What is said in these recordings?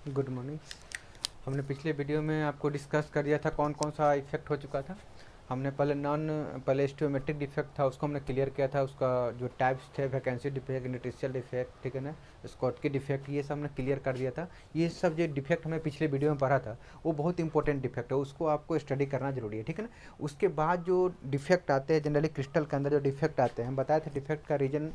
Good morning. हमने पिछले video में आपको डिस्कस कर दिया था कौन कौन सा इफेक्ट हो चुका था। हमने पहले स्टोमेट्रिक डिफेक्ट था उसको हमने क्लियर किया था, उसका जो टाइप्स थे वैकेंसी डिफेक्ट, इंटरस्टिशियल डिफेक्ट, ठीक है ना, स्कॉटकी डिफेक्ट, ये सब हमने क्लियर कर दिया था। ये सब जो डिफेक्ट हमने पिछले वीडियो में पढ़ा था वो बहुत इंपॉर्टेंट डिफेक्ट है, उसको आपको स्टडी करना जरूरी है, ठीक है ना। उसके बाद जो डिफेक्ट आते हैं जनरली क्रिस्टल के अंदर जो डिफेक्ट आते हैं, हम बताए थे डिफेक्ट का रीजन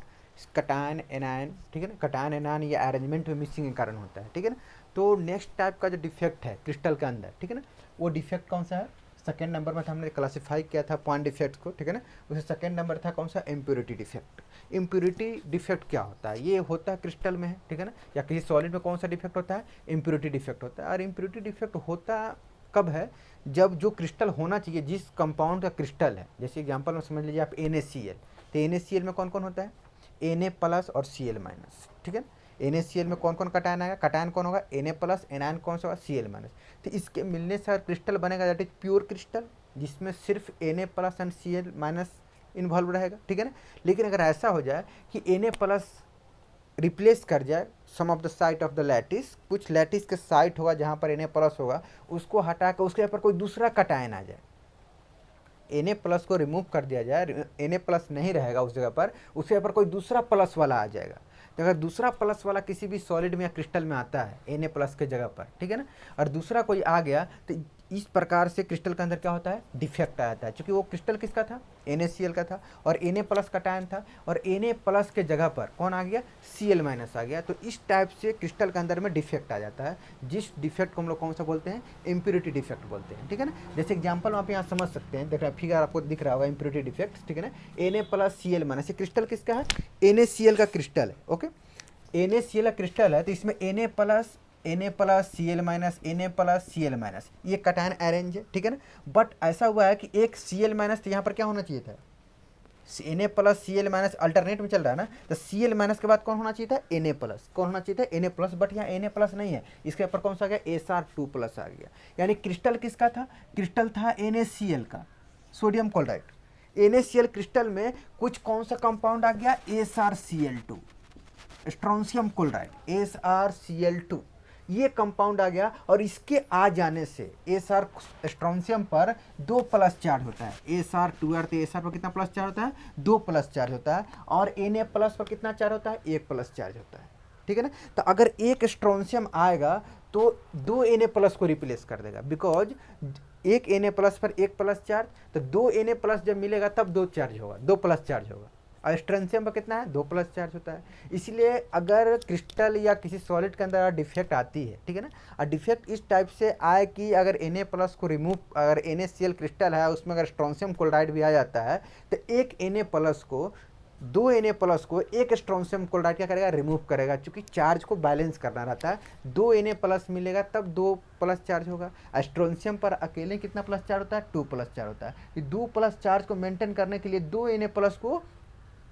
कटायन एनायन, ठीक है ना, कटायन एनायन या अरेंजमेंट में मिसिंग के कारण होता है, ठीक है ना। तो नेक्स्ट टाइप का जो डिफेक्ट है क्रिस्टल के अंदर, ठीक है ना, वो डिफेक्ट कौन सा है? सेकेंड नंबर में था, हमने क्लासिफाई किया था पॉइंट डिफेक्ट को, ठीक है ना। उसे सेकेंड नंबर था कौन सा? Impurity defect. इम्प्योरिटी डिफेक्ट क्या होता है? ये होता है क्रिस्टल में है, ठीक है ना, या किसी सॉलिड में कौन सा डिफेक्ट होता है? इम्प्योरिटी डिफेक्ट होता है। और इम्प्योरिटी डिफेक्ट होता कब है? जब जो क्रिस्टल होना चाहिए, जिस कंपाउंड का क्रिस्टल है, जैसे एग्जांपल में समझ लीजिए आप NaCl, तो NaCl में कौन कौन होता है? Na प्लस और Cl माइनस, ठीक है। NaCl में कौन कौन कटायन आएगा? कटायन कौन होगा? Na प्लस, एनायन कौन सा होगा? Cl minus. तो इसके मिलने से क्रिस्टल बनेगा दैट इज प्योर क्रिस्टल, जिसमें सिर्फ Na plus and Cl minus involve रहेगा, ठीक है ना। लेकिन अगर ऐसा हो जाए कि Na प्लस रिप्लेस कर जाए some of the site of the lattice, कुछ लैटिस के साइट होगा जहाँ पर Na प्लस होगा, उसको हटा कर उसके ऊपर कोई दूसरा कटायन आ जाए, Na प्लस को रिमूव कर दिया जाए, Na प्लस नहीं रहेगा उस जगह पर, उसके ऊपर कोई दूसरा प्लस वाला आ जाएगा। तो अगर दूसरा प्लस वाला किसी भी सॉलिड में या क्रिस्टल में आता है Na प्लस के जगह पर, ठीक है ना, और दूसरा कोई आ गया, तो इस प्रकार से क्रिस्टल के अंदर क्या होता है? डिफेक्ट आ जाता है। क्योंकि वो क्रिस्टल किसका था? NaCl का था, और Na प्लस कटायन था, और Na प्लस के जगह पर कौन आ गया? Cl माइनस आ गया। तो इस टाइप से क्रिस्टल के अंदर में डिफेक्ट आ जाता है, जिस डिफेक्ट को हम लोग कौन सा बोलते हैं? इम्प्योरिटी डिफेक्ट बोलते हैं, ठीक है ना। जैसे एग्जाम्पल आप यहाँ समझ सकते हैं, देख रहे फिगर आपको दिख रहा होगा इम्प्योरिटी डिफेक्ट, ठीक है ना। Na प्लस Cl माइनस, ये क्रिस्टल किसका है? NaCl का क्रिस्टल है, ओके। NaCl का क्रिस्टल है, तो इसमें Na plus Cl minus, Na plus Cl minus, ये कटायन अरेंज है, ठीक है ना। बट ऐसा हुआ है कि एक Cl माइनस, तो यहाँ पर क्या होना चाहिए था? Na plus Cl minus alternate में चल रहा है ना, तो Cl माइनस के बाद कौन होना चाहिए था? Na plus. कौन होना चाहिए था? Na plus. बट यहाँ Na प्लस नहीं है, इसके ऊपर कौन सा आ गया? Sr2 प्लस आ गया। यानी क्रिस्टल किसका था? क्रिस्टल था NaCl का, सोडियम क्लोराइड। NaCl क्रिस्टल में कुछ कौन सा कंपाउंड आ गया? SrCl2, स्ट्रोंशियम क्लोराइड, SrCl2, ये कंपाउंड आ गया। और इसके आ जाने से Sr स्ट्रोंशियम पर 2 प्लस चार्ज होता है, Sr2 तो Sr पर कितना प्लस चार्ज होता है? 2 प्लस चार्ज होता है। और Na प्लस पर कितना चार्ज होता है? 1 प्लस चार्ज होता है, ठीक है ना। तो अगर एक स्ट्रोंशियम आएगा तो 2 Na प्लस को रिप्लेस कर देगा, बिकॉज एक Na प्लस पर 1 प्लस चार्ज, तो 2 Na प्लस जब मिलेगा तब 2 चार्ज होगा, 2 प्लस चार्ज होगा। और स्ट्रेंशियम पर कितना है? 2 प्लस चार्ज होता है। इसलिए अगर क्रिस्टल या किसी सॉलिड के अंदर डिफेक्ट आती है, ठीक है ना, और डिफेक्ट इस टाइप से आए कि अगर Na प्लस को रिमूव, अगर NaCl क्रिस्टल है उसमें अगर स्ट्रोंशियम क्लोराइड भी आ जाता है, तो एक Na प्लस को, 2 Na प्लस को एक स्ट्रोंशियम क्लोराइड क्या करेगा? रिमूव करेगा, क्योंकि चार्ज को बैलेंस करना रहता है। 2 Na प्लस मिलेगा तब 2 प्लस चार्ज होगा। स्ट्रोंशियम पर अकेले कितना प्लस चार्ज होता है? 2 प्लस चार्ज होता है। 2 प्लस चार्ज को मेंटेन करने के लिए 2 Na प्लस को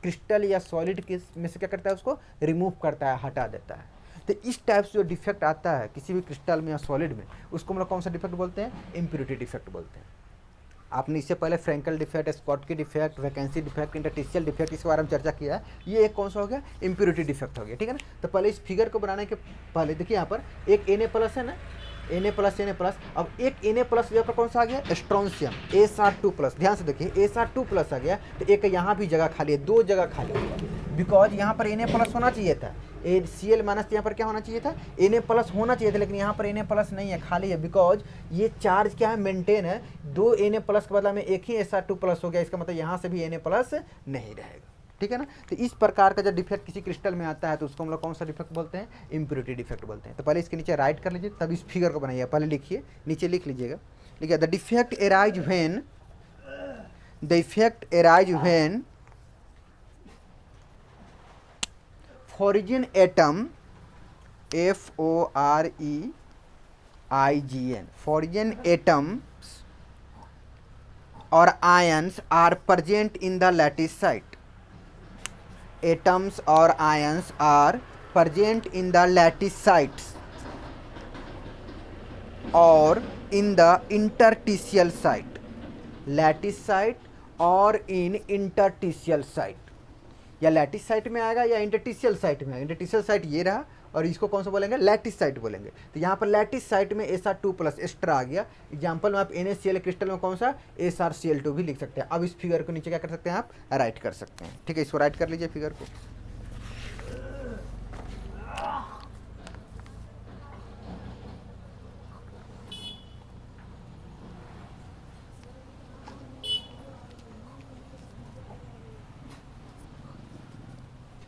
क्रिस्टल या सॉलिड के में से क्या करता है? उसको रिमूव करता है, हटा देता है। तो इस टाइप से जो डिफेक्ट आता है किसी भी क्रिस्टल में या सॉलिड में, उसको हम लोग कौन सा डिफेक्ट बोलते हैं? इम्प्योरिटी डिफेक्ट बोलते हैं। आपने इससे पहले Frenkel defect, Schottky defect, vacancy defect, interstitial defect, इसके बारे में चर्चा किया है। ये एक कौन सा हो गया? इम्प्योरिटी डिफेक्ट हो गया, ठीक है ना। तो पहले इस फिगर को बनाने के पहले देखिए यहाँ पर एक Na प्लस है ना, Na प्लस। अब एक Na प्लस यहाँ पर कौन सा आ गया? Strontium, Sr2 plus. ध्यान से देखिए Sr2 प्लस आ गया, तो एक यहाँ भी जगह खाली है, 2 जगह खाली है, बिकॉज यहाँ पर Na प्लस होना चाहिए था, Cl माइनस यहाँ पर क्या होना चाहिए था? Na प्लस होना चाहिए था, लेकिन यहाँ पर Na प्लस नहीं है, खाली है, बिकॉज ये चार्ज क्या है? मेंटेन है। 2 Na प्लस के बदला में एक ही Sr2 प्लस हो गया, इसका मतलब यहाँ से भी Na प्लस नहीं रहेगा, ठीक है ना। तो इस प्रकार का जब डिफेक्ट किसी क्रिस्टल में आता है तो उसको हम लोग कौन सा डिफेक्ट बोलते हैं? इम्प्योरिटी डिफेक्ट बोलते हैं। तो पहले इसके नीचे राइट कर लीजिए, तब इस फिगर को बनाइए। पहले लिखिए, नीचे लिख लीजिएगा, लिखिए the defect arise when, the effect arise when foreign atom, Foreign, foreign atoms or ions are present in the lattice site. Atoms or ions are present in the lattice sites or in the interstitial site. Lattice site और in interstitial site, या lattice site में आएगा या interstitial site में आएगा। Interstitial site ये रहा और इसको कौन सा बोलेंगे, लैटिस साइट बोलेंगे। तो यहाँ पर लैटिस साइट में SR2+ एक्स्ट्रा आ गया। एग्जाम्पल में आप NaCl क्रिस्टल में कौन सा SrCl2 भी लिख सकते हैं। अब इस फिगर को नीचे क्या कर सकते हैं, आप राइट कर सकते हैं। ठीक है, इसको राइट कर लीजिए फिगर को।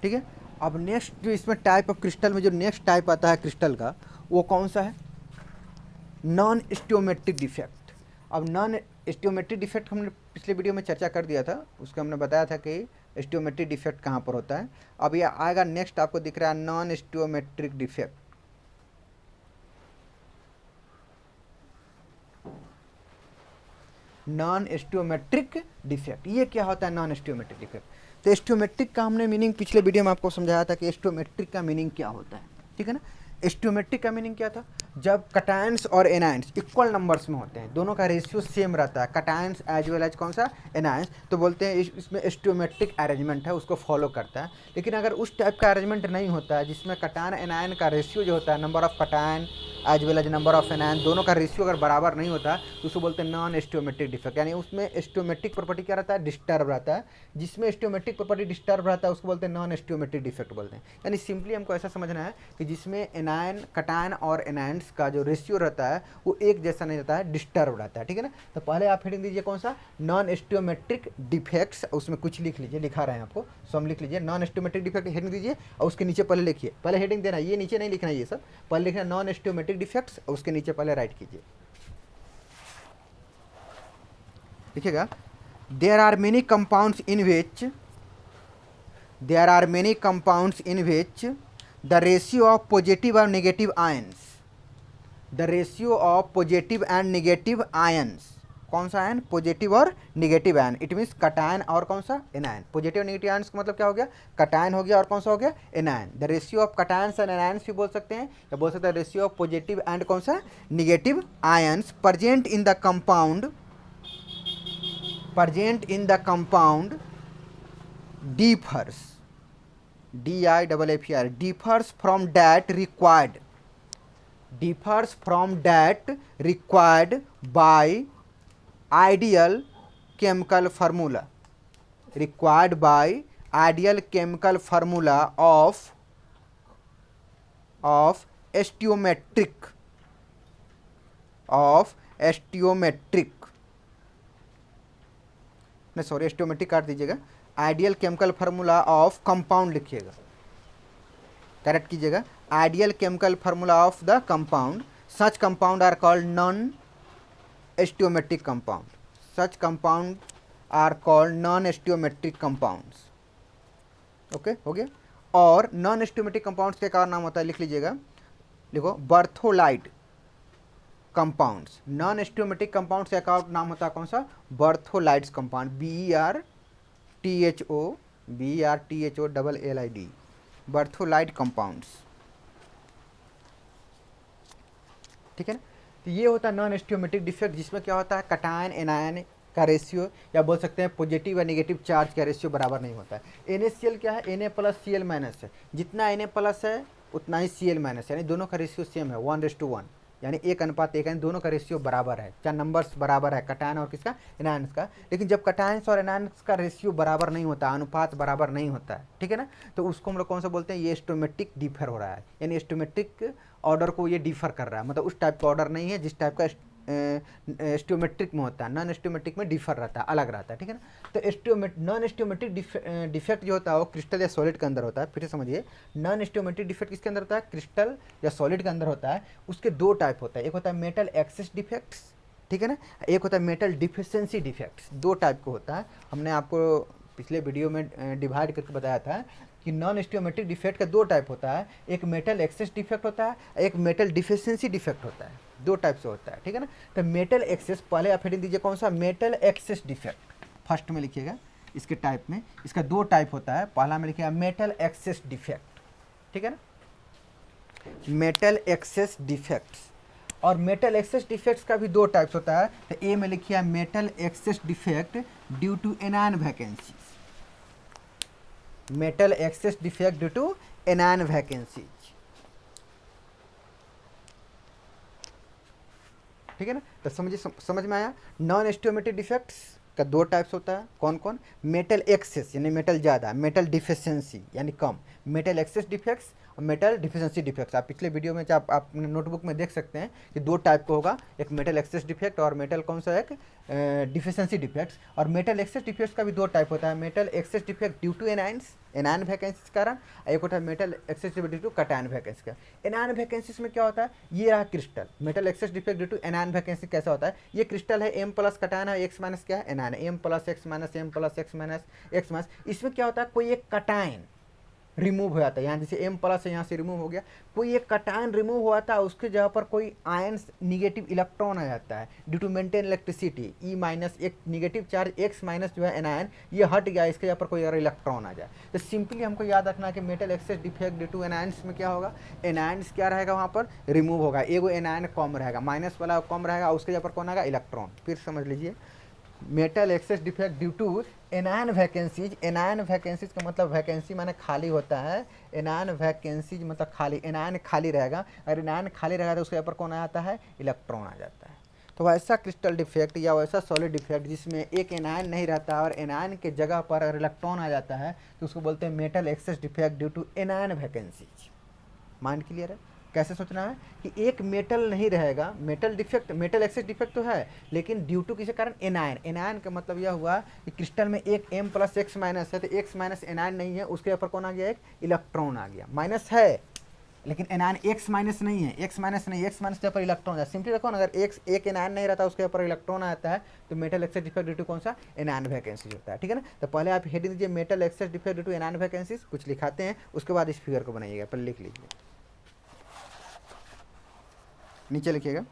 ठीक है, अब नेक्स्ट जो इसमें टाइप ऑफ क्रिस्टल में जो नेक्स्ट टाइप आता है क्रिस्टल का, वो कौन सा है, नॉन स्टियोमेट्रिक डिफेक्ट। अब नॉन स्टियोमेट्रिक डिफेक्ट हमने पिछले वीडियो में चर्चा कर दिया था, उसका हमने बताया था कि स्टियोमेट्रिक डिफेक्ट कहाँ पर होता है। अब ये आएगा नेक्स्ट, आपको दिख रहा है नॉन स्टियोमेट्रिक डिफेक्ट। नॉन स्टियोमेट्रिक डिफेक्ट, ये क्या होता है नॉन स्टियोमेट्रिक डिफेक्ट। तो स्टियोमेट्रिक का हमने मीनिंग पिछले वीडियो में आपको समझाया था कि स्टियोमेट्रिक का मीनिंग क्या होता है। ठीक है ना, स्टियोमेट्रिक का मीनिंग क्या था, जब कटायंस और एनायंस इक्वल नंबर्स में होते हैं, दोनों का रेशियो सेम रहता है, कटायंस एज वेल एज कौन सा एनायंस, तो बोलते हैं इसमें स्टियोमेट्रिक अरेंजमेंट है, उसको फॉलो करता है। लेकिन अगर उस टाइप का अरेंजमेंट नहीं होता है जिसमें कटायन एनायन का रेशियो जो होता है, number of cation as well as number of anion, दोनों का रेशियो अगर बराबर नहीं होता तो उसको बोलते हैं नॉन स्टियोमेट्रिक डिफेक्ट। यानी उसमें स्टियोमेट्रिक प्रॉपर्टी क्या रहता है, डिस्टर्ब रहता है। जिसमें स्टियोमेट्रिक प्रॉपर्टी डिस्टर्ब रहता है उसको बोलते हैं नॉन स्टियोमेट्रिक डिफेक्ट बोलते हैं। यानी सिंपली हमको ऐसा समझना है कि जिसमें एनायन कटायन और एनायंस का जो रेशियो रहता है वो एक जैसा नहीं रहता है, डिस्टर्ब रहता है। ठीक है ना, तो पहले आप हेडिंग दीजिए कौन सा, नॉन स्टियोमेट्रिक डिफेक्ट्स, उसमें कुछ लिख लीजिए, लिखा रहे हैं आपको, सो हम लिख लीजिए नॉन स्टियोमेट्रिक डिफेक्ट हेडिंग दीजिए, और उसके नीचे पहले लिखिए, पहले हेडिंग देना, ये नीचे नहीं लिखना, ये सब पहले लिखना नॉन स्टियोमेट्रिक डिफेक्ट्स, उसके नीचे पहले राइट कीजिए। लिखिएगा, there are many compounds in which the ratio of positive और negative ions, the ratio of positive and negative ions, कौन सा आयन, पॉजिटिव और negative ion, it means cation और कौन सा एनायन। पॉजिटिव और नेगेटिव आयंस का मतलब क्या हो गया, कटायन हो गया और कौन सा हो गया anion. The ratio of cations and anions भी बोल सकते हैं, या बोल सकते हैं रेशियो ऑफ पॉजिटिव एंड कौन सा negative ions present in the compound differs, DIFFER, differs from that required by ideal chemical formula, of stoichiometric नहीं सॉरी, स्टियोमेट्रिक काट दीजिएगा, ideal chemical formula of compound लिखिएगा, करेक्ट कीजिएगा, ideal chemical formula of the compound, such compound are called non stoichiometric compound, such compound are called non stoichiometric compounds. Okay, हो गया। और non stoichiometric compounds का एक और नाम होता है, लिख लीजिएगा, लिखो बर्थोलाइट कंपाउंड्स। नॉन स्टियोमेट्रिक कंपाउंड्स का एक और नाम होता है कौन सा, बर्थोलाइट्स कंपाउंड, BERTHOLLID, बर्थोलाइट कंपाउंड्स। ठीक है ना, तो ये होता है नॉन स्टियोमेट्रिक डिफेक्ट, जिसमें क्या होता है, कटायन एनायन का रेशियो, या बोल सकते हैं पॉजिटिव या नेगेटिव चार्ज का रेशियो बराबर नहीं होता है। NaCl क्या है, Na+Cl- है, जितना Na+ है उतना ही Cl-, यानी दोनों का रेशियो सेम है, 1:1, यानी 1:1, यानी दोनों का रेशियो बराबर है, चाहे नंबर्स बराबर है, कटायन और किसका, एनायंस का। लेकिन जब कटायंस और एनायंस का रेशियो बराबर नहीं होता, अनुपात बराबर नहीं होता है, ठीक है ना, तो उसको हम लोग कौन सा बोलते हैं, ये स्टियोमेट्रिक डिफर हो रहा है, यानी स्टियोमेट्रिक ऑर्डर को ये डिफर कर रहा है, मतलब उस टाइप का ऑर्डर नहीं है जिस टाइप का स्टियोमेट्रिक में होता है, नॉन स्टियोमेट्रिक में डिफर रहता है, अलग रहता है। ठीक है ना, तो नॉन स्टियोमेट्रिक डिफेक्ट जो होता है वो क्रिस्टल या सॉलिड के अंदर होता है। फिर से समझिए, नॉन स्टियोमेट्रिक डिफेक्ट किसके अंदर होता है, क्रिस्टल या सॉलिड के अंदर होता है। उसके दो टाइप होता है, एक होता है मेटल एक्सेस डिफेक्ट्स, ठीक है ना, एक होता है मेटल डिफिशिएंसी डिफेक्ट्स, दो टाइप का होता है। हमने आपको पिछले वीडियो में डिवाइड करके बताया था कि नॉन स्टियोमेट्रिक डिफेक्ट का दो टाइप होता है, एक मेटल एक्सेस डिफेक्ट होता है, एक मेटल डिफिशिएंसी डिफेक्ट होता है, दो टाइप से होता है। ठीक है ना, तो मेटल एक्सेस, पहले आप हेडिंग दीजिए कौन सा, मेटल एक्सेस डिफेक्ट, फर्स्ट में लिखिएगा इसके टाइप में, इसका दो टाइप होता है, पहला में लिखिएगा मेटल एक्सेस डिफेक्ट, ठीक है ना, मेटल एक्सेस डिफेक्ट्स। और मेटल एक्सेस डिफेक्ट्स का भी दो टाइप्स होता है, तो ए में लिखिए metal excess defect due to anion vacancies, metal excess defect due to anion vacancies, ठीक है ना। तो समझ में आया। नॉन स्टोमेटिक डिफेक्ट्स का दो टाइप्स होता है, कौन कौन? मेटल एक्सेस यानी मेटल ज़्यादा, मेटल डिफिशिएंसी यानी कम, मेटल एक्सेस डिफेक्ट्स और मेटल डिफिशिएंसी डिफेक्ट्स। आप पिछले वीडियो में आप अपने नोटबुक में देख सकते हैं कि दो टाइप का होगा, एक मेटल एक्सेस डिफेक्ट और मेटल कौन सा, एक डिफिशिएंसी डिफेक्ट्स। और मेटल एक्सेस डिफेक्ट्स का भी दो टाइप होता है, metal excess defect due to anions, anion vacancy के कारण, एक होता है metal excess defect due to cation vacancy का। एनायन वैकेंसीज में क्या होता है, ये रहा crystal, metal excess defect due to anion vacancy कैसा होता है, ये क्रिस्टल है एम प्लस कटायन है, एक्स माइनस क्या है anion, M plus X minus M plus X minus X minus. इसमें क्या होता है, कोई एक कटायन रिमूव हो जाता है, यहाँ जैसे एम प्लस है यहाँ से रिमूव हो गया, कोई एक कटायन रिमूव हुआ था, उसके जगह पर कोई आयंस निगेटिव इलेक्ट्रॉन आ जाता है due to maintain electricity, e minus एक निगेटिव चार्ज एक्स माइनस जो है एनायन ये हट गया, इसके जगह पर कोई अगर इलेक्ट्रॉन आ जाए। तो सिंपली हमको याद रखना है कि metal excess defect due to anions में क्या होगा, एनायंस क्या रहेगा वहाँ पर रिमूव होगा, एगो एनायन कम रहेगा, माइनस वाला कम रहेगा, उसके जगह पर कौन आएगा इलेक्ट्रॉन। फिर समझ लीजिए, metal excess defect due to anion vacancies, anion vacancies का मतलब वैकेंसी माने खाली होता है, एनायन वैकेंसीज मतलब खाली, एनायन खाली रहेगा, अगर एनायन खाली रहेगा तो उसके ऊपर कौन आता है इलेक्ट्रॉन आ जाता है। तो वैसा क्रिस्टल डिफेक्ट या वैसा सॉलिड डिफेक्ट जिसमें एक एनायन नहीं रहता और एनायन के जगह पर अगर इलेक्ट्रॉन आ जाता है तो उसको बोलते हैं metal excess defect due to anion vacancies. Mind clear है? कैसे सोचना है कि एक मेटल नहीं रहेगा, metal defect, metal excess defect तो है लेकिन ड्यू टू किसी कारण एनायन, एनायन का मतलब यह हुआ कि क्रिस्टल में एक एम प्लस एक्स माइनस है तो एक्स माइनस एनायन नहीं है, उसके ऊपर कौन आ गया, एक इलेक्ट्रॉन आ गया, माइनस है लेकिन एनायन एक्स माइनस नहीं है, एक्स माइनस नहीं, एक्स माइनस के ऊपर इलेक्ट्रॉन है। सिंपली देखो ना, अगर एक एनायन नहीं रहता उसके ऊपर इलेक्ट्रॉन आता है तो metal excess defect due to कौन सा, एनायन वैकेंसी होता है। ठीक है ना। तो पहले आप हेडिंग दीजिए metal excess defect due to anion vacancy, कुछ लिखाते हैं उसके बाद इस फिगर को बनाइएगा, पहले लिख लीजिए, नीचे लिखिएगा,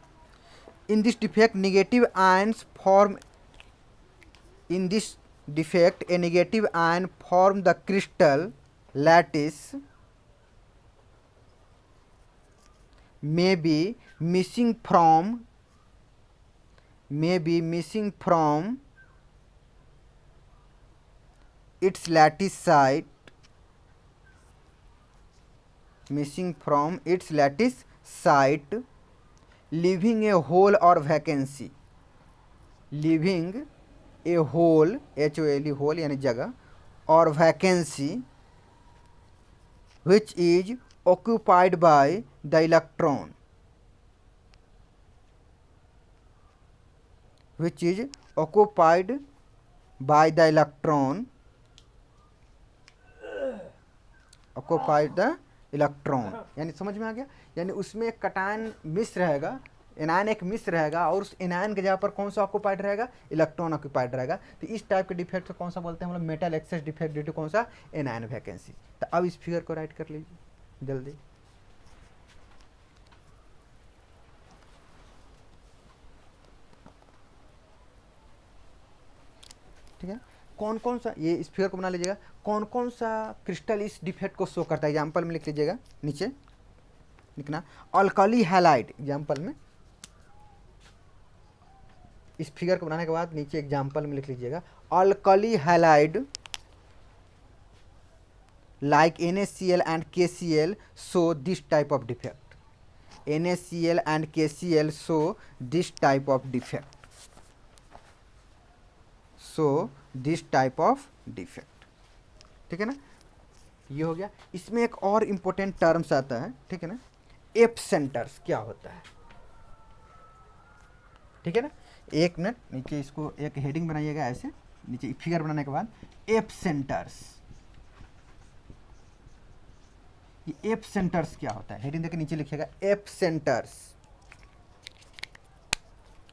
इन this defect negative ions form, in this defect A negative ion form the crystal lattice may be missing from its lattice site, leaving a hole or vacancy, leaving a hole, HOLE hole यानी जगह, और vacancy which is occupied by the electron, which is occupied by the electron, occupied the electron। यानी समझ में आ गया, यानी उसमें एक कटायन मिस रहेगा, एनायन एक मिस रहेगा और उस एनायन के जगह पर कौन सा ऑक्यूपाइड रहेगा, इलेक्ट्रॉन ऑक्यूपाइड रहेगा। तो इस टाइप के डिफेक्ट को कौन सा बोलते हैं हम लोग, metal excess defect due to कौन सा, एनायन वैकेंसी। तो अब इस फिगर को राइट कर लीजिए जल्दी। ठीक है, कौन कौन सा, ये इस फिगर को बना लीजिएगा, कौन कौन सा क्रिस्टल इस डिफेक्ट को शो करता है, एग्जाम्पल में लिख लीजिएगा, नीचे लिखना अल्कली हैलाइड, एग्जाम्पल में, इस फिगर को बनाने के बाद नीचे एग्जाम्पल में लिख लीजिएगा, alkali halide like NaCl and KCl show this type of defect, NaCl and KCl show this type of defect, show this type of defect। ठीक है ना, ये हो गया। इसमें एक और इम्पोर्टेंट टर्म्स आता है, ठीक है ना, एप सेंटर्स क्या होता है, ठीक है ना। एक मिनट, नीचे इसको एक हेडिंग बनाइएगा ऐसे, नीचे फिगर बनाने के बाद एप सेंटर्स, ये एप सेंटर्स क्या होता है, हेडिंग देके नीचे लिखिएगा एप सेंटर्स,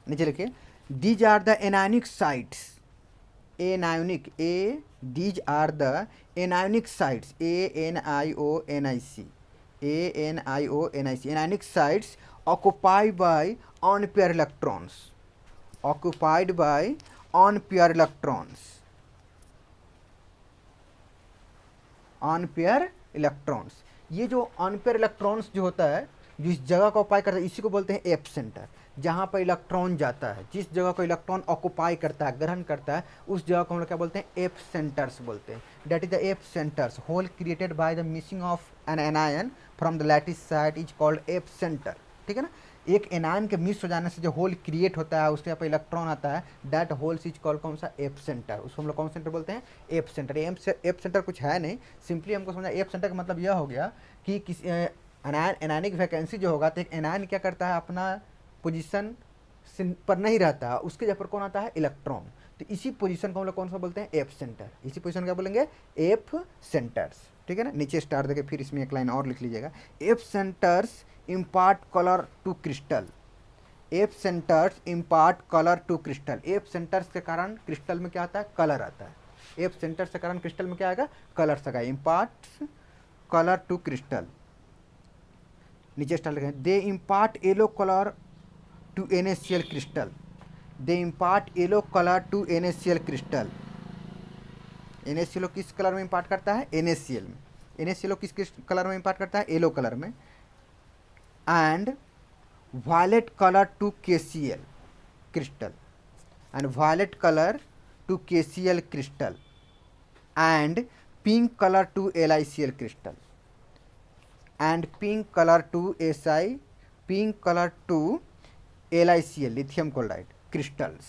नीचे लिखिए, these are the anionic sites, anionic, a these are the anionic sites, ANIONIC, anionic sites occupied by unpaired electrons, occupied by unpaired electrons, unpaired electrons। ये जो अनपेयर इलेक्ट्रॉन्स जो होता है, जिस जगह को ऑक्यूपाई करता है, इसी को बोलते हैं एप सेंटर। जहाँ पर इलेक्ट्रॉन जाता है, जिस जगह को इलेक्ट्रॉन ऑक्यूपाई करता है, ग्रहण करता है, उस जगह को हम लोग क्या बोलते हैं, एप सेंटर्स बोलते हैं। That is the F centres, hole created by the missing of an anion from the lattice site is called F centre. ठीक है ना। एक एनायन के मिस हो जाने से जो होल क्रिएट होता है, उसके यहाँ पर इलेक्ट्रॉन आता है, दैट होल्स इज कॉल्ड कौन सा, एफ सेंटर। उसको हम लोग कौन सेंटर बोलते हैं, एफ सेंटर। एफ सेंटर कुछ है नहीं, सिंपली हमको समझा एफ सेंटर का मतलब यह हो गया कि किसी एनायनिक वैकेंसी जो होगा, तो एक एनायन क्या करता है, अपना पोजीशन पर नहीं रहता, उसके जगह पर कौन आता है, इलेक्ट्रॉन। तो इसी पोजीशन को हम लोग कौन सा बोलते हैं, एफ सेंटर। इसी पोजीशन क्या बोलेंगे, एफ सेंटर्स। ठीक है ना, नीचे स्टार देके फिर इसमें एक लाइन और लिख लीजिएगा, F centres impart colour to crystal. F centres impart colour to crystal. F centres के कारण क्रिस्टल में क्या आता है, कलर आता है। एफ सेंटर्स के कारण क्रिस्टल में क्या आएगा, कलर आएगा। इम्पार्ट कलर टू क्रिस्टल, नीचे स्टार लिखें, they impart yellow colour to NaCl crystal. They impart yellow colour to NaCl crystal. NaCl किस कलर में इम्पार्ट करता है, NaCl में। NaCl किस कलर में इम्पार्ट करता है, येलो कलर में। And violet colour to KCl crystal. And violet colour to KCl crystal. And pink colour to LiCl crystal. And pink colour to pink colour to LiCl lithium chloride crystals.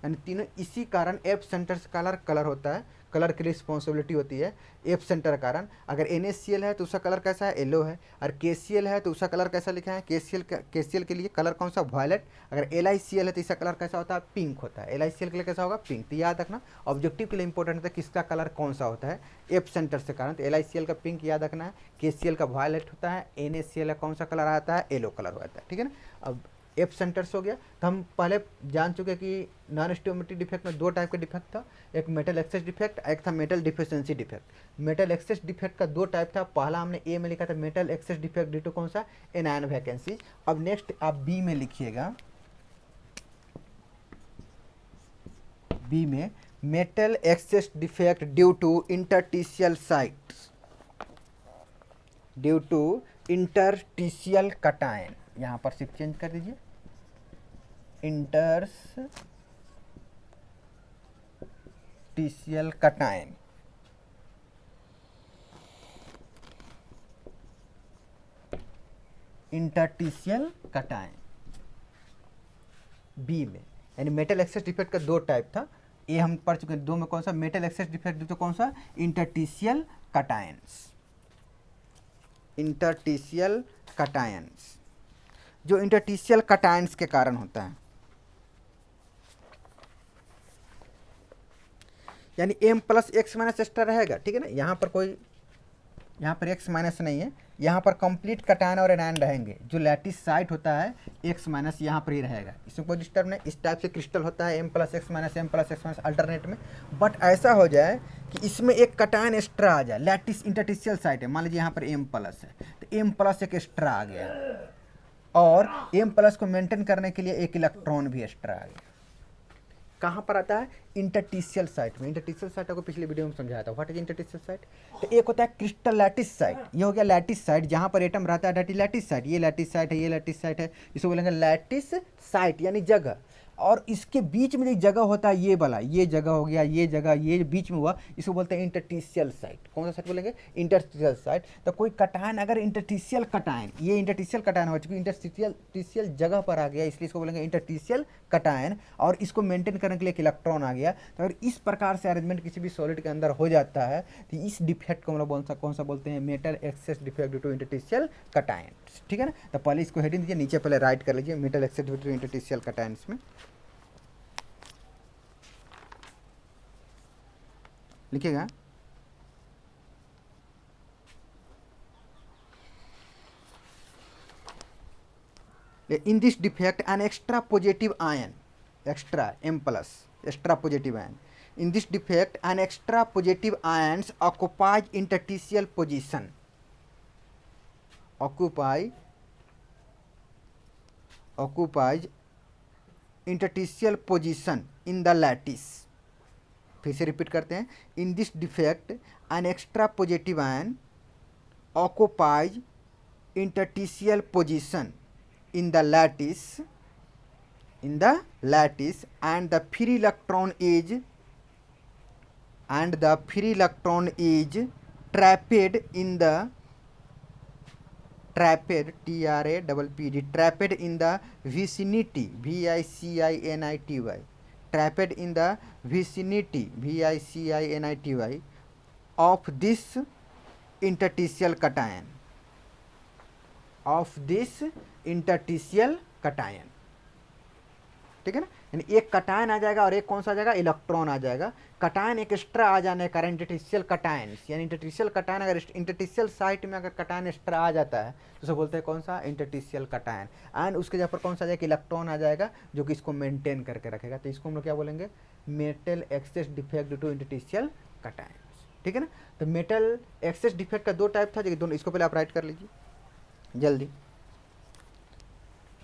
यानी तीनों इसी कारण F centre से colour होता है, colour की responsibility होती है एफ सेंटर का कारण। अगर NaCl है तो उसका कलर कैसा है, येलो है। और KCl है तो उसका कलर कैसा लिखा है, KCl के लिए कलर कौन सा, वायलेट। अगर LiCl है तो इसका कलर कैसा होता है, पिंक होता है। LiCl के लिए कैसा होगा, पिंक। तो याद रखना, ऑब्जेक्टिव के लिए इंपॉर्टेंट होता है किसका कलर कौन सा होता है, एफ सेंटर से कारण। तो LiCl का पिंक याद रखना है, KCl का वायलेट होता है, NaCl का कौन सा कलर आता है, येलो कलर होता है। ठीक है ना, अब एफ सेंटर्स हो गया। तो हम पहले जान चुके कि नॉन स्टियोमेट्रिक डिफेक्ट में दो टाइप का डिफेक्ट था, एक मेटल एक्सेस डिफेक्ट, एक था metal deficiency defect. Metal excess defect का दो टाइप था, पहला हमने ए में लिखा था metal excess defect due to कौन सा, एनायन वैकेंसी। अब नेक्स्ट आप बी में लिखिएगा, बी में metal excess defect due to interstitial sites, due to interstitial cation. यहाँ पर सिर्फ चेंज कर दीजिए, interstitial cation. Interstitial cation B में, यानी मेटल एक्सेस डिफेक्ट का दो टाइप था, ये हम पढ़ चुके हैं। दो में कौन सा, metal excess defect due to कौन सा, इंटरटिशियल कटायंस। इंटरटिशियल कटायंस जो इंटरटिशियल कटायंस के कारण होता है, यानी M plus X minus extra रहेगा। ठीक है ना, यहाँ पर कोई, यहाँ पर एक्स माइनस नहीं है, यहाँ पर कंप्लीट कटायन और एनायन रहेंगे। जो लैटिस साइट होता है एक्स माइनस यहाँ पर ही रहेगा, इसमें कोई डिस्टर्ब नहीं। इस टाइप से क्रिस्टल होता है M plus X minus alternate में। बट ऐसा हो जाए कि इसमें एक कटायन एक्स्ट्रा आ जाए, लैटिस इंटरटिशियल साइट है, मान लीजिए यहाँ पर M प्लस है, तो M प्लस एक एक्स्ट्रा आ गया, और M प्लस को मेंटेन करने के लिए एक इलेक्ट्रॉन भी एक्स्ट्रा आ गया। कहाँ पर आता है, इंटरटिशियल साइट में। इंटरटिशियल साइट आपको पिछले वीडियो में समझाया था, व्हाट इज इंटरटिशियल साइट। तो एक होता है क्रिस्टल लैटिस साइट, ये हो गया लैटिस साइट, जहाँ पर एटम रहता है, दैट इज लैटिस साइट। ये लैटिस साइट है, ये लैटिस साइट है, इसको बोलेंगे लैटिस साइट यानी जगह। और इसके बीच में जो जगह होता है, ये वाला, ये जगह हो गया, ये जगह, ये बीच में हुआ, इसको बोलते हैं इंटरटिशियल साइट। कौन सा साइट बोलेंगे, इंटरटिशियल साइट। तो कोई कटायन अगर इंटरटिशियल कटायन, ये इंटरटिशियल कटायन हो चुकी, इंटरटिशियल जगह पर आ गया, इसलिए इसको बोलेंगे इंटरटिशियल कटायन, और इसको मेंटेन करने के लिए एक इलेक्ट्रॉन आ गया। तो अगर इस प्रकार से अरेंजमेंट किसी भी सॉलिड के अंदर हो जाता है, तो इस डिफेक्ट को हम लोग कौन सा बोलते हैं, metal excess defect due to interstitial cation. ठीक है ना, तो पहले इसको हेडिंग दीजिए, नीचे पहले राइट कर लीजिए, metal excess due to interstitial cations में लिखिएगा, in this defect an extra positive ion, extra M plus, extra positive ion, in this defect an extra positive ions occupies interstitial position, occupies interstitial position in the lattice। फिर से repeat करते हैं, in this defect an extra positive ion occupies interstitial position in the lattice and the free electron is trapped in the trapped TRAPPED trapped in the vicinity VICINITY trapped in the vicinity VICINITY of this interstitial cation of this interstitial cation. ठीक है ना, यानी एक cation आ जाएगा और एक कौन सा आ जाएगा, इलेक्ट्रॉन आ जाएगा। कटायन एक एक्स्ट्रा आ जाने का इंटरटिशियल कटायन, यानी इंटरटिशियल कटायन अगर इंटरटिशियल साइट में अगर कटायन एक्स्ट्रा आ जाता है तो उसे बोलते हैं कौन सा, इंटरटिशियल कटायन। एंड उसके जगह पर कौन सा आ जाएगा, इलेक्ट्रॉन आ जाएगा जो कि इसको मेंटेन करके रखेगा। तो इसको हम लोग क्या बोलेंगे, metal excess defect due to interstitial cation. ठीक है ना, तो मेटल एक्सेस डिफेक्ट का दो टाइप था, जो दोनों, इसको पहले आप राइट कर लीजिए जल्दी,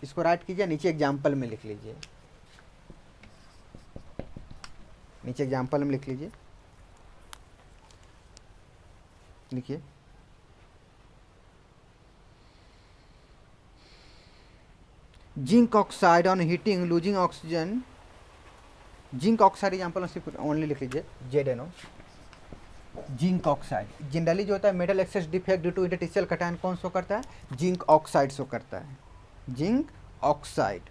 इसको राइट कीजिए, नीचे एग्जाम्पल में लिख लीजिए, नीचे एग्जाम्पल में लिख लीजिए, लिखिए zinc oxide on heating losing oxygen. Zinc oxide example सिर्फ ओनली लिख लीजिए ZNO। जिंक ऑक्साइड जनरली जो होता है metal excess defect due to interstitial cation कौन शो करता है, जिंक ऑक्साइड शो करता है, जिंक ऑक्साइड।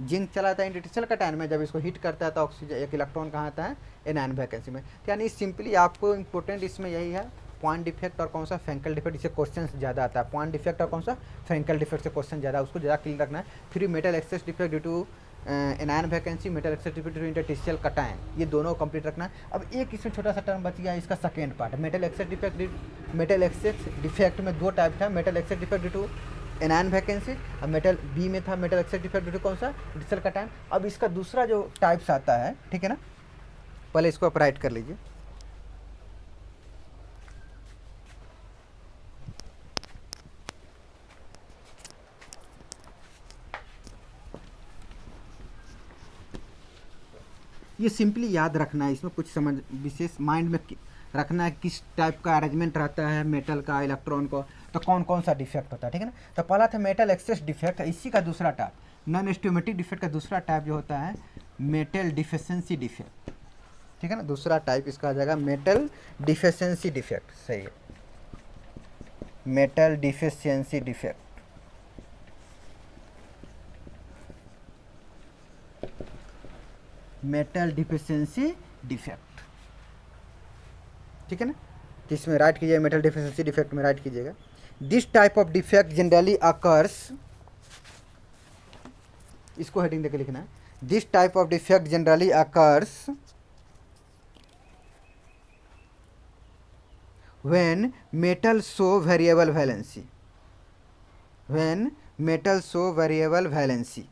जिंक चला जाता है इंटरटिशियल कटायन में, जब इसको हीट करता है तो ऑक्सीजन एक इलेक्ट्रॉन कहाँ आता है, एनायन वैकेंसी में। यानी सिंपली आपको इंपॉर्टेंट इसमें यही है, पॉइंट डिफेक्ट और कौन सा फ्रैंकल डिफेक्ट, इससे क्वेश्चन ज़्यादा आता है। पॉइंट डिफेक्ट और कौन सा फ्रैंकल डिफेक्ट से क्वेश्चन ज़्यादा, उसको ज़्यादा क्लियर रखना है। फिर metal excess defect due to anion vacancy, metal excess defect due to interstitial cation, ये दोनों कंप्लीट रखना है। अब एक इसमें छोटा सा टर्म बच गया, इसका second part metal excess defect. Metal excess defect में दो टाइप था, metal excess defect due to anion vacancy, अब मेटल बी में था metal excess defect due to कौन सा, इंटरटिशियल कटायन। अब इसका दूसरा जो टाइप्स आता है, ठीक है ना, पहले इसको आप राइट कर लीजिए। ये सिंपली याद रखना है, इसमें कुछ समझ विशेष माइंड में रखना है, किस टाइप का अरेंजमेंट रहता है मेटल का, इलेक्ट्रॉन को, तो कौन कौन सा डिफेक्ट होता है। ठीक है ना, तो पहला था मेटल एक्सेस डिफेक्ट, इसी का दूसरा टाइप नॉन एस्टिमेटिक डिफेक्ट का दूसरा टाइप जो होता है मेटल डिफिशिएंसी डिफेक्ट। ठीक है ना, दूसरा टाइप इसका आ जाएगा मेटल डिफिशिएंसी डिफेक्ट। सही है, metal deficiency defect. Metal deficiency defect, ठीक है ना, तो इसमें राइट कीजिए, मेटल डिफिशिएंसी डिफेक्ट में राइट कीजिएगा। This type of defect generally occurs, इसको हेडिंग देके लिखना है, this type of defect generally occurs when metal show variable valency, when metal show variable valency.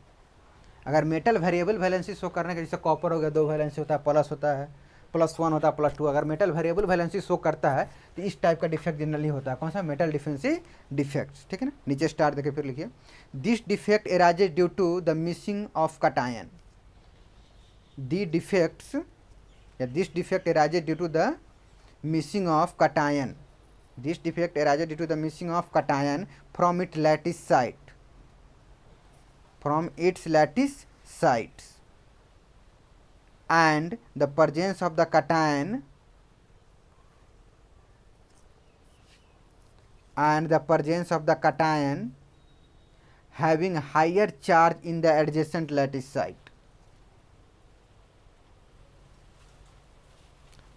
अगर मेटल वेरिएबल वैलेंसी शो करने के, जैसे कॉपर हो गया, दो वैलेंसी होता है, प्लस होता है, +1 होता है, +2, अगर मेटल वेरिएबल वैलेंसी शो करता है तो इस टाइप का डिफेक्ट जनरली होता है, कौन सा, मेटल डिफिशिएंसी डिफेक्ट। ठीक है ना, नीचे स्टार देखे फिर लिखिए, this defect arises due to the missing of cation. The defects या this defect arises due to the missing of cation, this defect arises due to the missing of cation from it lattice site, from its lattice sites, and the presence of the cation, and the presence of the cation having higher charge in the adjacent lattice site,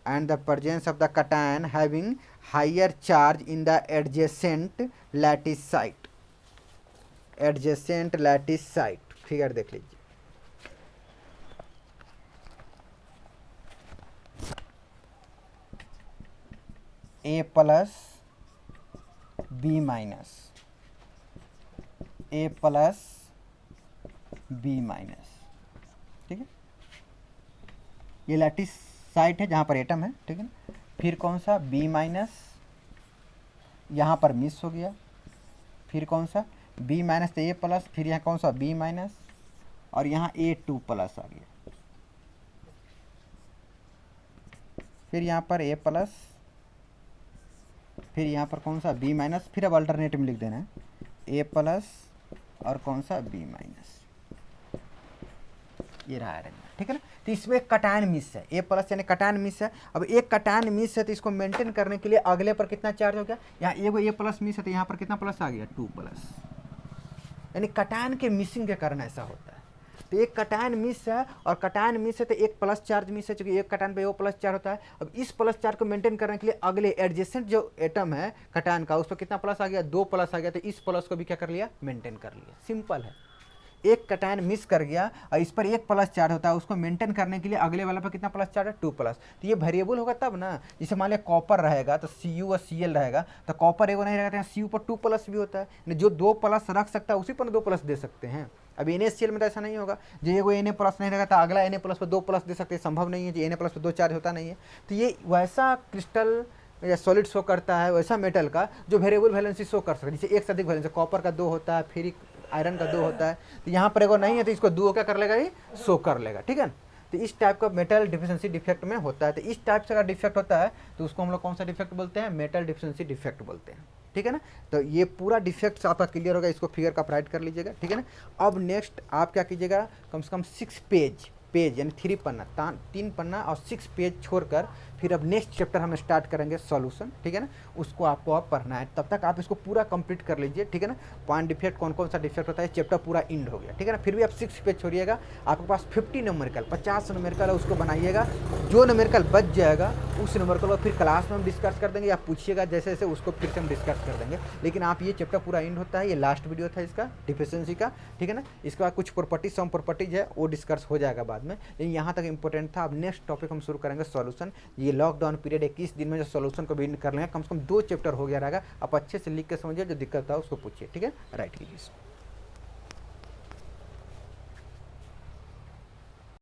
and the presence of the cation having higher charge in the adjacent lattice site, adjacent lattice site. Figure देख लीजिए, A+, B-, A+, B-, ठीक है, ये lattice site है जहाँ पर atom है। ठीक है ना, फिर कौन सा, B-, यहाँ पर मिस हो गया, फिर कौन सा B- तो A+, फिर यहाँ कौन सा B-, और यहाँ A2+ आ गया, फिर यहाँ पर A+, फिर यहाँ पर कौन सा B-, फिर अब अल्टरनेट में लिख देना है A+ और कौन सा B-, ये रहा अरेंजमेंट। ठीक है ना, तो इसमें एक कटायन मिस है, ए प्लस यानी कटायन मिस है। अब एक कटायन मिस है तो इसको मेंटेन करने के लिए अगले पर कितना चार्ज हो गया, यहाँ एगो ए प्लस मिस है तो यहाँ पर कितना प्लस आ गया 2 प्लस, यानी कटायन के मिसिंग के कारण ऐसा होता है। तो एक कटायन मिस है और कटायन मिस है तो एक प्लस चार्ज मिस है, चूंकि एक कटायन पे वो प्लस चार्ज होता है। अब इस प्लस चार्ज को मेंटेन करने के लिए अगले एडजेसेंट जो एटम है कटायन का उस पर कितना प्लस आ गया, 2 प्लस आ गया, तो इस प्लस को भी क्या कर लिया, मेंटेन कर लिया। सिंपल है, एक कटायन मिस कर गया और इस पर एक प्लस चार्ज होता है, उसको मेंटेन करने के लिए अगले वाला पर कितना प्लस चार्ज है, 2 प्लस। तो ये वेरिएबल होगा तब ना, जैसे मान लिया कॉपर रहेगा तो Cu और Cl रहेगा, तो कॉपर एगो नहीं रहेगा तो Cu पर 2 प्लस भी होता है, जो 2 प्लस रख सकता है उसी पर 2 प्लस दे सकते हैं। अब NaCl में तो ऐसा नहीं होगा, जो एगो Na प्लस नहीं रहेगा तो अगला Na प्लस पर 2 प्लस दे सकते हैं, संभव नहीं है, जो Na प्लस पर 2 चार्ज होता नहीं है। तो ये वैसा क्रिस्टल या सॉलिड शो करता है, वैसा मेटल का जो वेरिएबल वैलेंसी शो कर सकता है, जैसे एक से अधिक वैलेंसी, कॉपर का 2 होता है, फिर आयरन का 2 होता है, तो यहाँ पर एगो नहीं है तो इसको 2 क्या कर लेगा, ये शो कर लेगा, ठीक है। तो इस टाइप का मेटल डिफिशिएंसी डिफेक्ट में होता है। तो इस टाइप से अगर डिफेक्ट होता है तो उसको हम लोग कौन सा डिफेक्ट बोलते हैं, मेटल डिफिशिएंसी डिफेक्ट बोलते हैं, ठीक है ना। तो ये पूरा डिफेक्ट आपका क्लियर होगा, इसको फिगर का राइट कर लीजिएगा, ठीक है ना। अब नेक्स्ट आप क्या कीजिएगा, कम से कम 6 पेज यानी 3 पन्ना, 3 पन्ना और 6 पेज छोड़कर फिर अब नेक्स्ट चैप्टर हम स्टार्ट करेंगे सॉल्यूशन, ठीक है ना। उसको आपको अब पढ़ना है, तब तक आप इसको पूरा कंप्लीट कर लीजिए, ठीक है ना। पॉइंट डिफेक्ट कौन कौन सा डिफेक्ट होता है, चैप्टर पूरा इंड हो गया, ठीक है ना। फिर भी आप 6 पेज छोड़िएगा, आपके पास 50 न्यूमेरिकल 50 न्यूमेरिकल है, उसको बनाइएगा। जो न्यूमेरिकल बच जाएगा उस न्यूमेरिकल को फिर क्लास में हम डिस्कस कर देंगे, आप पूछिएगा जैसे जैसे उसको फिर से हम डिस्कस कर देंगे। लेकिन आप ये चैप्टर पूरा इंड होता है, ये लास्ट वीडियो था इसका डिफिशिएंसी का, ठीक है ना। इसके बाद कुछ प्रॉपर्टीज, सम प्रॉपर्टीज है वो डिस्कस हो जाएगा बाद में, लेकिन यहाँ तक इंपॉर्टेंट था। अब नेक्स्ट टॉपिक हम शुरू करेंगे सॉल्यूशन। ये लॉकडाउन पीरियड 21 दिन में जो सॉल्यूशन को भी कर लेंगे, कम से कम 2 चैप्टर हो गया रहेगा। आप अच्छे से लिख के समझिए, जो दिक्कत था उसको पूछिए, ठीक है, राइट कीजिए।